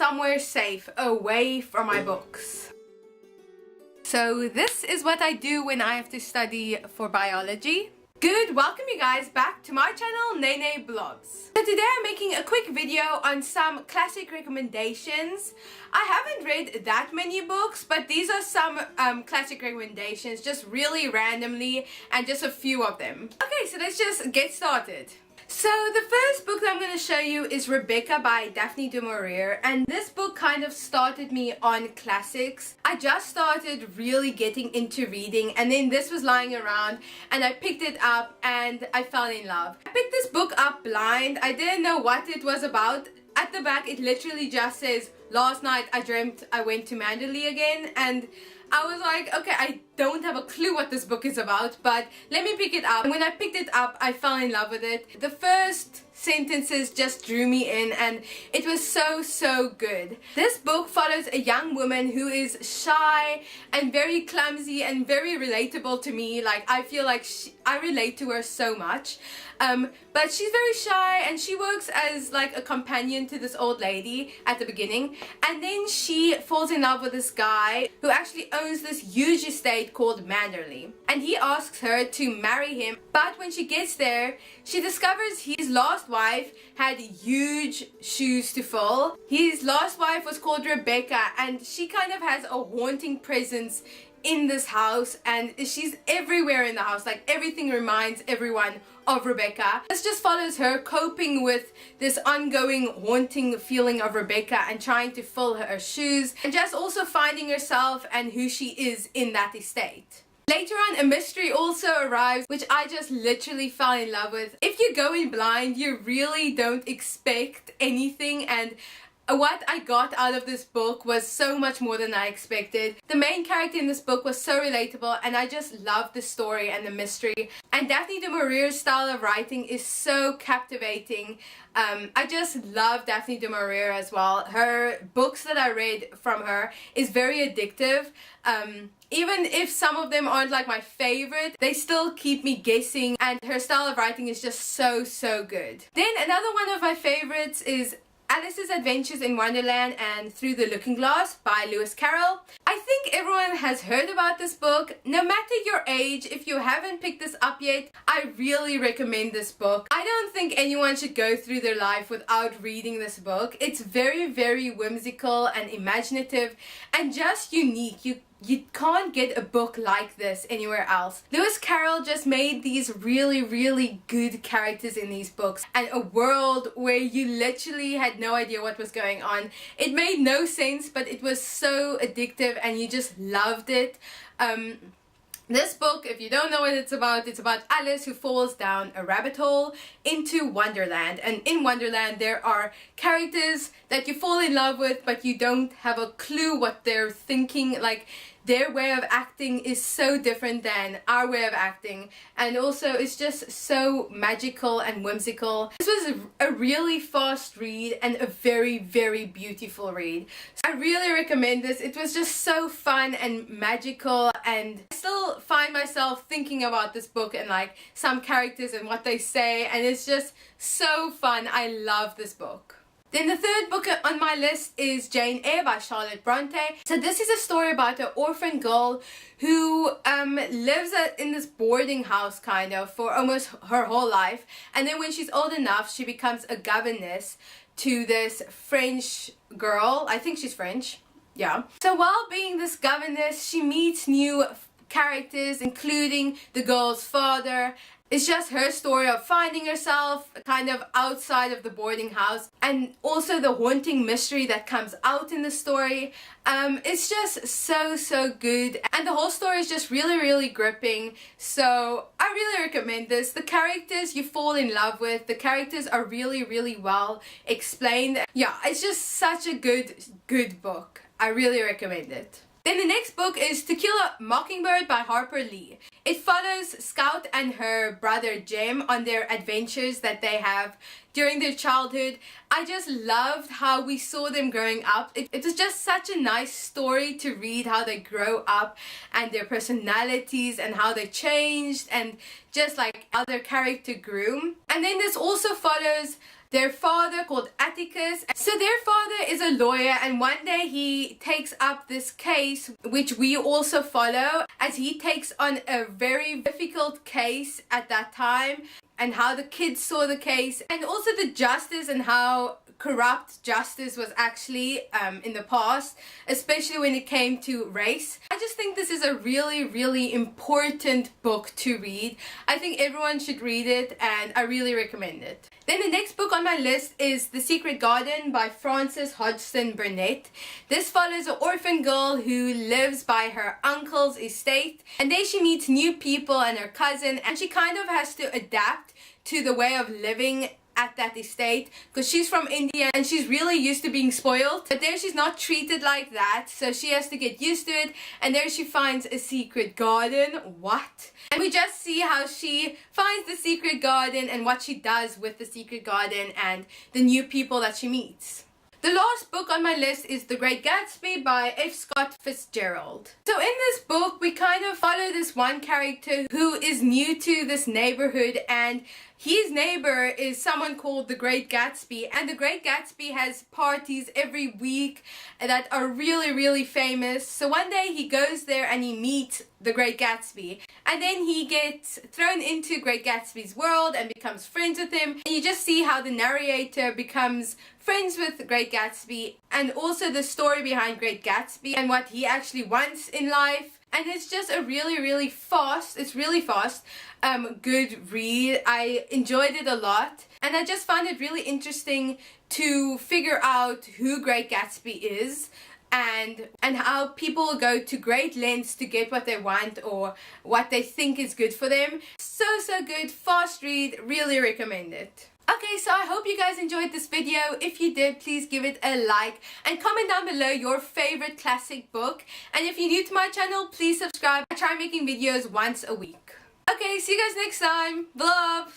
somewhere safe, away from my books. So this is what I do when I have to study for biology. Good, welcome you guys back to my channel, Nene Blogs. So today I'm making a quick video on some classic recommendations. I haven't read that many books, but these are some classic recommendations, just really randomly, and just a few of them. Okay, so let's just get started. So the first book that I'm going to show you is Rebecca by Daphne du Maurier, and this book kind of started me on classics. I just started really getting into reading, and then this was lying around and I picked it up and I fell in love. I picked this book up blind. I didn't know what it was about. At the back it literally just says, "Last night I dreamt I went to Manderley again," and I was like, okay, I don't have a clue what this book is about, but let me pick it up. And when I picked it up, I fell in love with it. The first sentences just drew me in, and it was so good. This book follows a young woman who is shy and very clumsy and very relatable to me. Like, I feel like I relate to her so much. But she's very shy, and she works as like a companion to this old lady at the beginning, and then she falls in love with this guy who actually owns this huge estate called Manderley, and he asks her to marry him. But when she gets there, she discovers his last wife had huge shoes to fill. His last wife was called Rebecca, and she kind of has a haunting presence in this house, and she's everywhere in the house. Like, everything reminds everyone of Rebecca. This just follows her coping with this ongoing haunting feeling of Rebecca and trying to fill her shoes, and just also finding herself and who she is in that estate. Later on, a mystery also arrives, which I just literally fell in love with. If you go in blind, you really don't expect anything, and what I got out of this book was so much more than I expected. The main character in this book was so relatable, and I just loved the story and the mystery. And Daphne du Maurier's style of writing is so captivating. I just love Daphne du Maurier as well. Her books that I read from her is very addictive. Even if some of them aren't like my favorite, they still keep me guessing, and her style of writing is just so good. Then another one of my favorites is Alice's Adventures in Wonderland and Through the Looking Glass by Lewis Carroll. I think everyone has heard about this book. No matter your age, if you haven't picked this up yet, I really recommend this book. I don't think anyone should go through their life without reading this book. It's very whimsical and imaginative and just unique. You can't get a book like this anywhere else. Lewis Carroll just made these really good characters in these books, and a world where you literally had no idea what was going on. It made no sense, but it was so addictive and you just loved it. This book, if you don't know what it's about Alice who falls down a rabbit hole into Wonderland. And in Wonderland there are characters that you fall in love with, but you don't have a clue what they're thinking. Like, their way of acting is so different than our way of acting, and also it's just so magical and whimsical. This was a really fast read and a very beautiful read. So I really recommend this. It was just so fun and magical, and I still find myself thinking about this book and like some characters and what they say, and it's just so fun. I love this book. Then the third book on my list is Jane Eyre by Charlotte Bronte. So this is a story about an orphan girl who lives in this boarding house kind of for almost her whole life, and then when she's old enough she becomes a governess to this French girl. I think she's French, yeah. So while being this governess, she meets new characters, including the girl's father. It's just her story of finding herself kind of outside of the boarding house, and also the haunting mystery that comes out in the story. It's just so good, and the whole story is just really gripping. So I really recommend this. The characters you fall in love with. The characters are really well explained. Yeah, it's just such a good book. I really recommend it. Then the next book is To Kill a Mockingbird by Harper Lee. It follows Scout and her brother Jem on their adventures that they have during their childhood. I just loved how we saw them growing up. It was just such a nice story to read, how they grow up and their personalities and how they changed and just like how their character grew. And then this also follows their father called Atticus. So their father is a lawyer, and one day he takes up this case, which we also follow, as he takes on a very difficult case at that time, and how the kids saw the case, and also the justice and how corrupt justice was actually in the past, especially when it came to race. I just think this is a really important book to read. I think everyone should read it, and I really recommend it. Then the next book on my list is The Secret Garden by Frances Hodgson Burnett. This follows an orphan girl who lives by her uncle's estate, and there she meets new people and her cousin, and she kind of has to adapt to the way of living at that estate, because she's from India and she's really used to being spoiled, but there she's not treated like that, so she has to get used to it. And there she finds a secret garden. What? And we just see how she finds the secret garden and what she does with the secret garden and the new people that she meets. The last book on my list is The Great Gatsby by F. Scott Fitzgerald. So in this book, we kind of follow this one character who is new to this neighborhood, and his neighbor is someone called the Great Gatsby, and the Great Gatsby has parties every week that are really famous. So one day he goes there and he meets the Great Gatsby, and then he gets thrown into Great Gatsby's world and becomes friends with him, and you just see how the narrator becomes friends with Great Gatsby, and also the story behind Great Gatsby and what he actually wants in life. And it's just a really fast, good read. I enjoyed it a lot, and I just found it really interesting to figure out who Great Gatsby is, and how people go to great lengths to get what they want or what they think is good for them. So good, fast read, really recommend it. Okay, so I hope you guys enjoyed this video. If you did, please give it a like and comment down below your favorite classic book. And if you're new to my channel, please subscribe. I try making videos once a week. Okay, see you guys next time. Love!